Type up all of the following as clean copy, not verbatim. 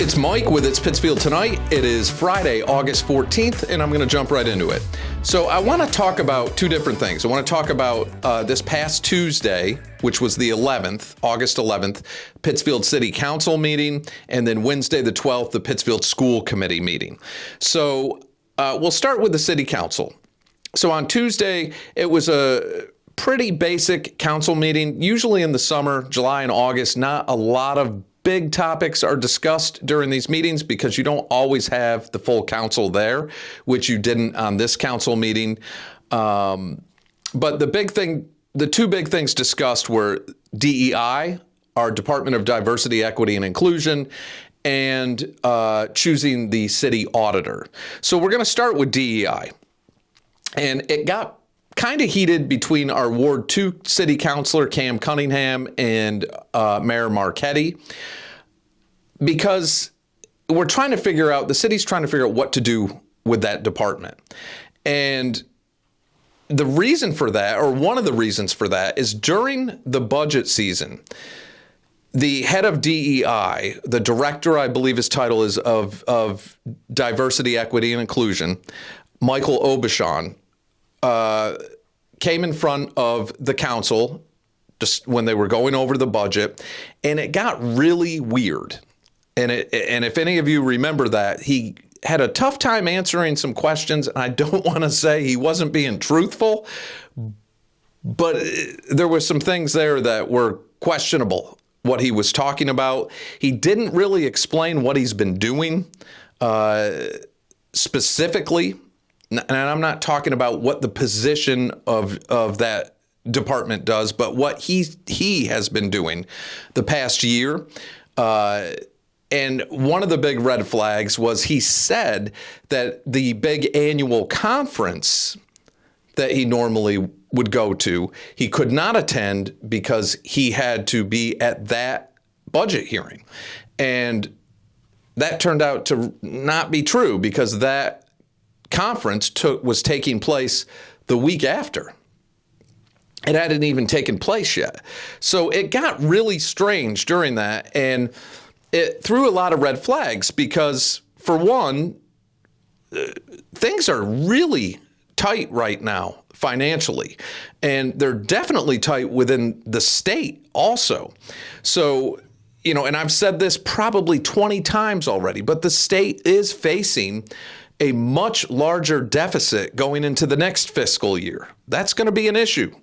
It's Mike with It's Pittsfield Tonight. It is Friday, August 14th, and I'm going to jump right into it. So I want to talk about two different things. I want to talk about this past Tuesday, which was the 11th, August 11th, Pittsfield City Council meeting, and then Wednesday the 12th, the Pittsfield School Committee meeting. So we'll start with the City Council. So on Tuesday, it was a pretty basic council meeting. Usually in the summer, July and August, not a lot of big topics are discussed during these meetings because you don't always have the full council there, which you didn't on this council meeting. But the two big things discussed were DEI, our Department of Diversity, Equity, and Inclusion, and choosing the city auditor. So we're going to start with DEI. And it got kind of heated between our Ward 2 City Councilor, Cam Cunningham, and Mayor Marchetti, because the city's trying to figure out what to do with that department. And the reason for that, or one of the reasons for that, is during the budget season, the head of DEI, the director, I believe his title is, of Diversity, Equity, and Inclusion, Michael Obashan, came in front of the council just when they were going over the budget, and it got really weird. And if any of you remember that, he had a tough time answering some questions. And I don't want to say he wasn't being truthful, but there were some things there that were questionable, what he was talking about. He didn't really explain what he's been doing specifically. And I'm not talking about what the position of that department does, but what he has been doing the past year. And one of the big red flags was he said that the big annual conference that he normally would go to, he could not attend because he had to be at that budget hearing. And that turned out to not be true because that conference was taking place the week after. It hadn't even taken place yet. So it got really strange during that, and it threw a lot of red flags because, for one, things are really tight right now financially, and they're definitely tight within the state also. So, and I've said this probably 20 times already, but the state is facing a much larger deficit going into the next fiscal year. That's going to be an issue.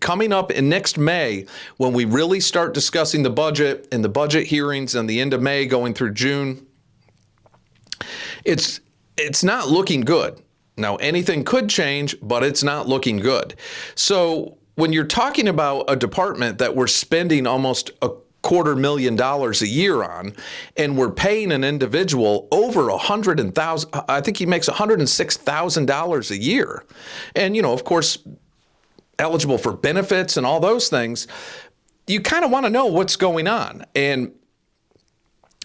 Coming up in next May, when we really start discussing the budget and the budget hearings and the end of May going through June, it's not looking good. Now, anything could change, but it's not looking good. So when you're talking about a department that we're spending almost $250,000 a year on, and we're paying an individual over $100,000, I think he makes $106,000 a year. And, of course, eligible for benefits and all those things, you kind of want to know what's going on. And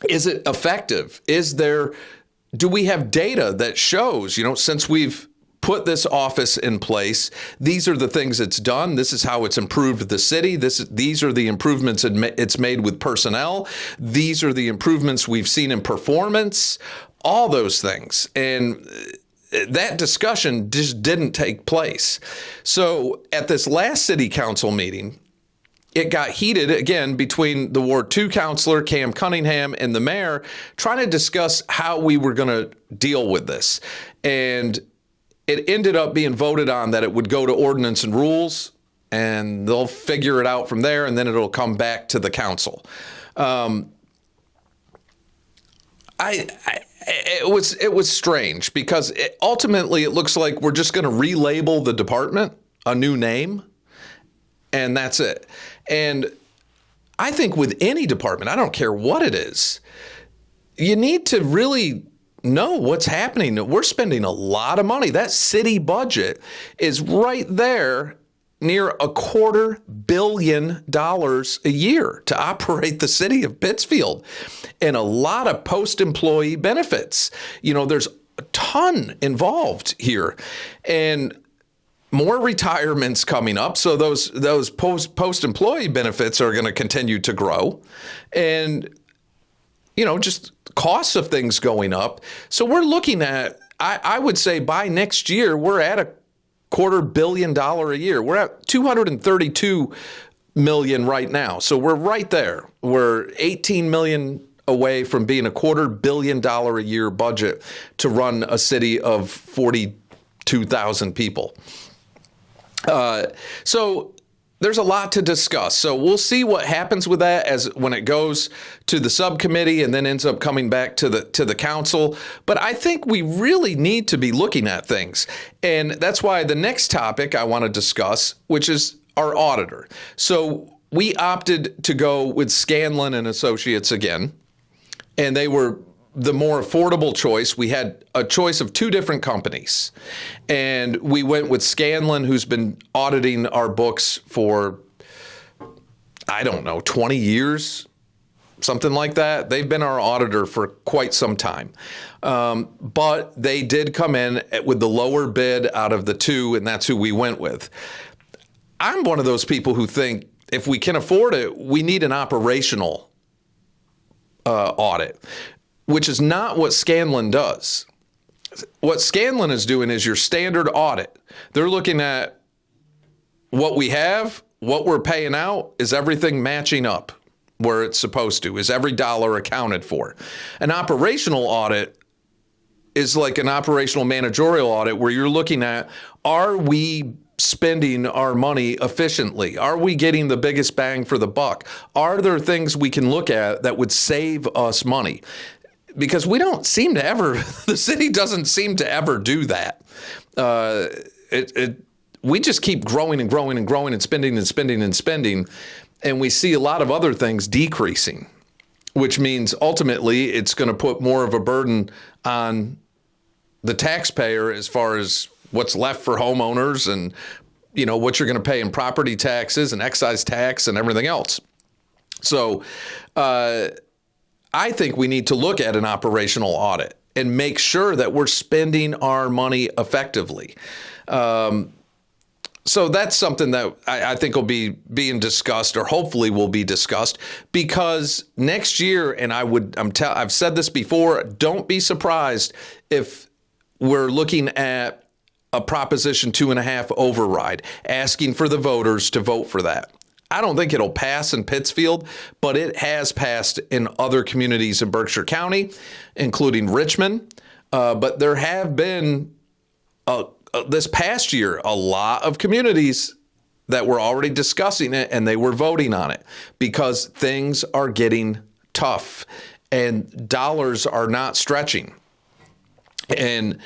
is it effective? Do we have data that shows, since we've put this office in place, these are the things it's done. This is how it's improved the city. These are the improvements it's made with personnel. These are the improvements we've seen in performance, all those things. And that discussion just didn't take place. So at this last city council meeting, it got heated again between the Ward 2 councilor, Cam Cunningham, and the mayor, trying to discuss how we were going to deal with this. And it ended up being voted on that it would go to ordinance and rules, and they'll figure it out from there, and then it'll come back to the council. It was strange because ultimately it looks like we're just going to relabel the department a new name, and that's it. And I think with any department, I don't care what it is, you need to really know what's happening. We're spending a lot of money. That city budget is right there near $250 million a year to operate the city of Pittsfield, and a lot of post-employee benefits. There's a ton involved here, and more retirements coming up. So those post-employee benefits are going to continue to grow. And just costs of things going up. So we're looking at, I would say by next year, we're at $250 million a year. We're at 232 million right now. So we're right there. We're 18 million away from being $250 million a year budget to run a city of 42,000 people. So there's a lot to discuss. So we'll see what happens with that when it goes to the subcommittee and then ends up coming back to the council. But I think we really need to be looking at things. And that's why the next topic I want to discuss, which is our auditor. So we opted to go with Scanlon and Associates again, and they were the more affordable choice. We had a choice of two different companies, and we went with Scanlon, who's been auditing our books for, 20 years, something like that. They've been our auditor for quite some time. But they did come in with the lower bid out of the two, and that's who we went with. I'm one of those people who think if we can afford it, we need an operational audit, which is not what Scanlon does. What Scanlon is doing is your standard audit. They're looking at what we have, what we're paying out, is everything matching up where it's supposed to? Is every dollar accounted for? An operational audit is like an operational managerial audit where you're looking at, are we spending our money efficiently? Are we getting the biggest bang for the buck? Are there things we can look at that would save us money? Because we don't seem to ever, the city doesn't seem to ever do that. We just keep growing and growing and growing and spending and spending and spending. And we see a lot of other things decreasing, which means ultimately it's going to put more of a burden on the taxpayer as far as what's left for homeowners and, what you're going to pay in property taxes and excise tax and everything else. So I think we need to look at an operational audit and make sure that we're spending our money effectively. So that's something that I think will be being discussed, or hopefully will be discussed, because next year, and I've said this before, don't be surprised if we're looking at a Proposition 2.5 override, asking for the voters to vote for that. I don't think it'll pass in Pittsfield, but it has passed in other communities in Berkshire County, including Richmond. But there have been, this past year, a lot of communities that were already discussing it and they were voting on it because things are getting tough and dollars are not stretching. And,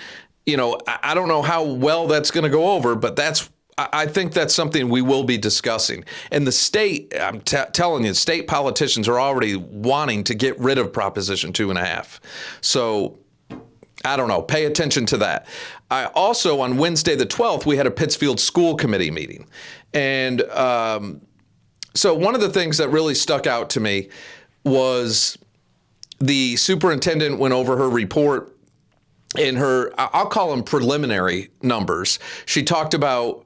I don't know how well that's going to go over, but I think that's something we will be discussing. And the state, I'm telling you, state politicians are already wanting to get rid of Proposition 2.5. So I don't know. Pay attention to that. I also, on Wednesday the 12th, we had a Pittsfield School Committee meeting. And so one of the things that really stuck out to me was the superintendent went over her report in her, I'll call them preliminary numbers. She talked about,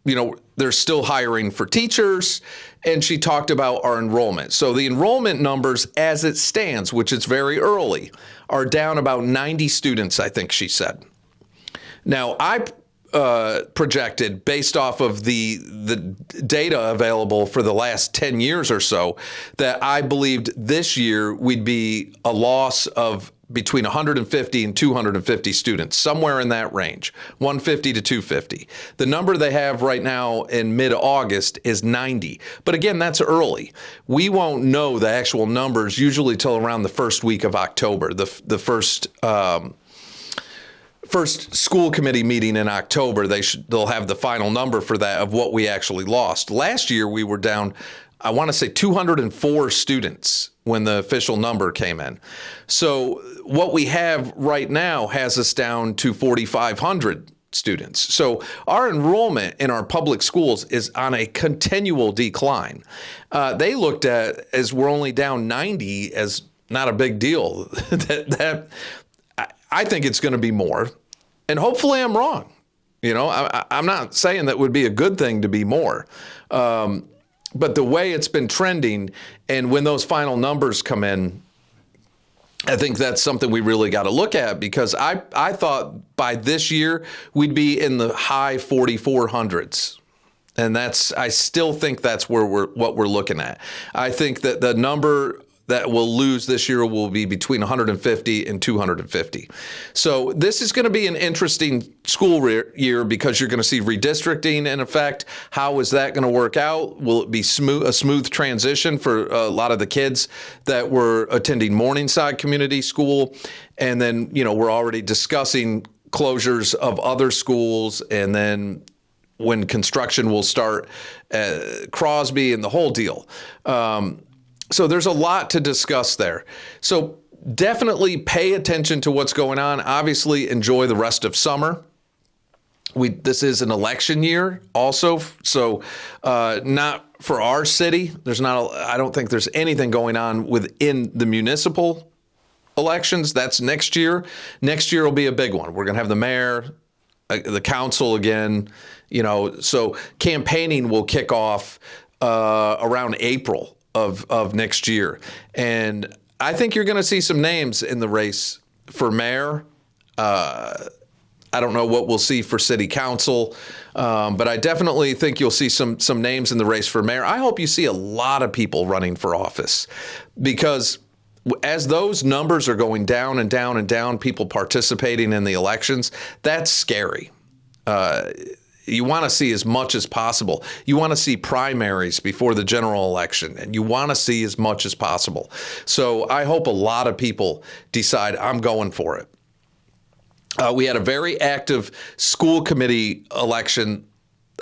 they're still hiring for teachers, and she talked about our enrollment. So the enrollment numbers as it stands, which is very early, are down about 90 students, I think she said. Now, I projected, based off of the data available for the last 10 years or so, that I believed this year we'd be a loss of between 150 and 250 students, somewhere in that range, 150 to 250. The number they have right now in mid-August is 90. But again, that's early. We won't know the actual numbers usually till around the first week of October, the first school committee meeting in October. They'll have the final number for that of what we actually lost. Last year, we were down, I want to say 204 students when the official number came in. So what we have right now has us down to 4,500 students. So our enrollment in our public schools is on a continual decline. They looked at, as we're only down 90, as not a big deal. I think it's going to be more, and hopefully I'm wrong. I'm not saying that would be a good thing to be more. But the way it's been trending, and when those final numbers come in, I think that's something we really got to look at, because I thought by this year we'd be in the high 4,400s. And I still think that's what we're looking at. I think that the number that will lose this year will be between 150 and 250. So this is going to be an interesting school year, because you're going to see redistricting in effect. How is that going to work out? Will it be a smooth transition for a lot of the kids that were attending Morningside Community School? And then, we're already discussing closures of other schools, and then when construction will start at Crosby and the whole deal. So there's a lot to discuss there. So definitely pay attention to what's going on. Obviously, enjoy the rest of summer. This is an election year also, so not for our city. I don't think there's anything going on within the municipal elections. That's next year. Next year will be a big one. We're going to have the mayor, the council again. So campaigning will kick off around April of next year. And I think you're going to see some names in the race for mayor. I don't know what we'll see for city council, but I definitely think you'll see some names in the race for mayor. I hope you see a lot of people running for office, because as those numbers are going down and down and down, people participating in the elections, that's scary. You want to see as much as possible. You want to see primaries before the general election, and you want to see as much as possible. So I hope a lot of people decide, I'm going for it. We had a very active school committee election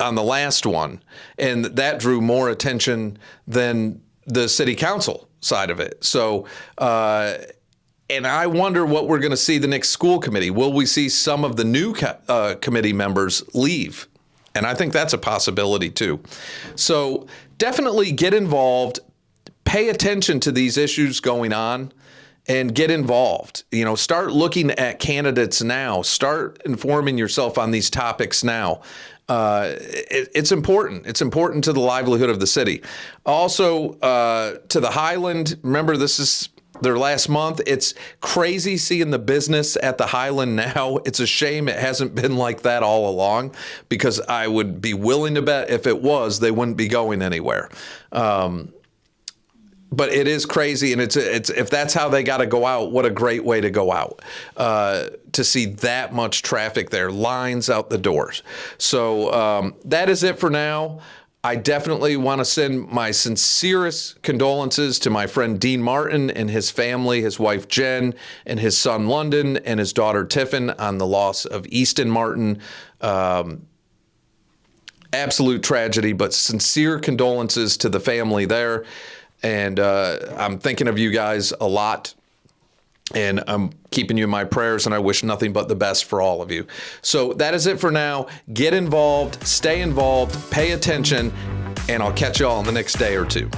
on the last one, and that drew more attention than the city council side of it. So, and I wonder what we're going to see the next school committee. Will we see some of the new committee members leave? And I think that's a possibility too. So definitely get involved, pay attention to these issues going on, and get involved. Start looking at candidates now. Start informing yourself on these topics now. It's important. It's important to the livelihood of the city. Also, to the Highland, remember this is their last month. It's crazy seeing the business at the Highland now. It's a shame it hasn't been like that all along, because I would be willing to bet if it was, they wouldn't be going anywhere. But it is crazy, and it's if that's how they got to go out, what a great way to go out, to see that much traffic there, lines out the doors. So that is it for now. I definitely want to send my sincerest condolences to my friend Dean Martin and his family, his wife Jen, and his son London, and his daughter Tiffin on the loss of Easton Martin. Absolute tragedy, but sincere condolences to the family there. And I'm thinking of you guys a lot, and I'm keeping you in my prayers, and I wish nothing but the best for all of you. So that is it for now. Get involved, stay involved, pay attention, and I'll catch you all in the next day or two.